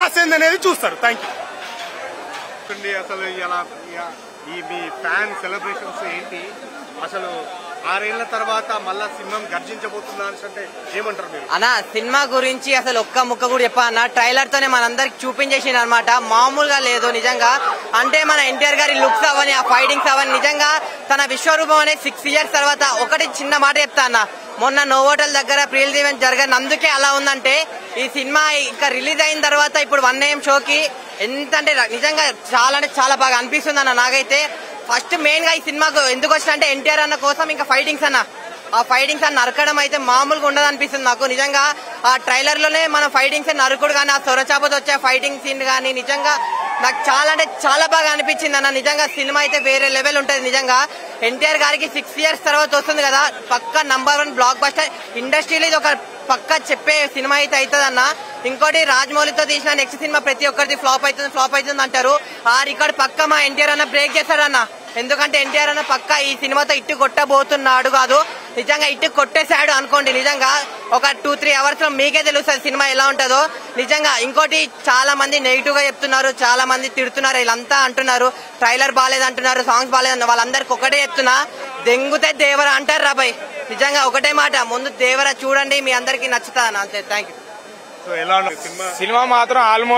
Mass ఏందనేది చూస్తారు. Thank you. అసలు ఇలా ఈ మీ ఫ్యాన్ సెలబ్రేషన్స్ ఏంటి? అసలు 6 ఏళ్ల తర్వాత మళ్ళా సినిమా గర్జించబోతుందా అంటే ఏమంటారు మీరు? అన్న సినిమా గురించి అసలు ఒక్క ముక్క కూడా చెప్పా అన్న. ట్రైలర్ తోనే మనందరికి చూపించేసింది అనమాట. మామూలుగా లేదు నిజంగా. అంటే మన ఎన్టీఆర్ గారి లుక్స్ అవని, ఆ ఫైటింగ్స్ అవని, నిజంగా తన విశ్వరూపం అనేది 6 years తర్వాత ఒకటి చిన్న మాట చెప్తా అన్న. మొన్న నోవోటల్ దగ్గర ప్రీల్ ఈవెంట్ జరగని అందుకే అలా ఉందంటే, ఈ సినిమా ఇంకా రిలీజ్ అయిన తర్వాత ఇప్పుడు 1 AM షోకి ఎంత అంటే నిజంగా చాలా అంటే చాలా బాగా అనిపిస్తుంది అన్న నాకైతే. ఫస్ట్ మెయిన్ గా ఈ సినిమాకు ఎందుకు వచ్చిన అంటే ఎన్టీఆర్ అన్న కోసం ఇంకా ఫైటింగ్స్ అన్న. ఆ ఫైటింగ్స్ అన్న నరకడం అయితే మామూలుగా ఉండదు అనిపిస్తుంది నాకు. నిజంగా ఆ ట్రైలర్ లోనే మన ఫైటింగ్స్ నరుకుడు కానీ, ఆ సొరచాపతో వచ్చే ఫైటింగ్ సీన్ కానీ నిజంగా నాకు చాలా అంటే చాలా బాగా అనిపించింది అన్న. నిజంగా సినిమా అయితే వేరే లెవెల్ ఉంటది. నిజంగా ఎన్టీఆర్ గారికి 6 years తర్వాత వస్తుంది కదా, పక్కా #1 బ్లాక్ బస్టర్. ఇండస్ట్రీలో ఇది ఒక పక్కా చెప్పే సినిమా అయితే అవుతుంది అన్న. ఇంకోటి రాజమౌళితో తీసిన నెక్స్ట్ సినిమా ప్రతి ఒక్కరిది ఫ్లాప్ అవుతుంది అంటారు. ఆ రికార్డ్ పక్క మా ఎన్టీఆర్ అన్న బ్రేక్ చేశాడన్న. ఎందుకంటే ఎన్టీఆర్ అన్న పక్క ఈ సినిమాతో ఇట్టు కొట్టబోతున్నాడు కాదు, నిజంగా ఇట్టు కొట్టేశాడు అనుకోండి. నిజంగా ఒక 2-3 hours లో మీకే తెలుస్తుంది సినిమా ఎలా ఉంటుందో. నిజంగా ఇంకోటి చాలా మంది నెగిటివ్ గా చెప్తున్నారు, చాలా మంది తిడుతున్నారు, వీళ్ళంతా అంటున్నారు ట్రైలర్ బాగాలేదంటున్నారు, సాంగ్స్ బాగాలేదన్న. వాళ్ళందరికి ఒకటే చెప్తున్నా, దెంగుతే దేవర అంటారు రాబాయ్. నిజంగా ఒకటే మాట, ముందు దేవర చూడండి, మీ అందరికి నచ్చుతా అంతే. Thank you. సో ఎలా సినిమా మాత్రం ఆల్మోస్ట్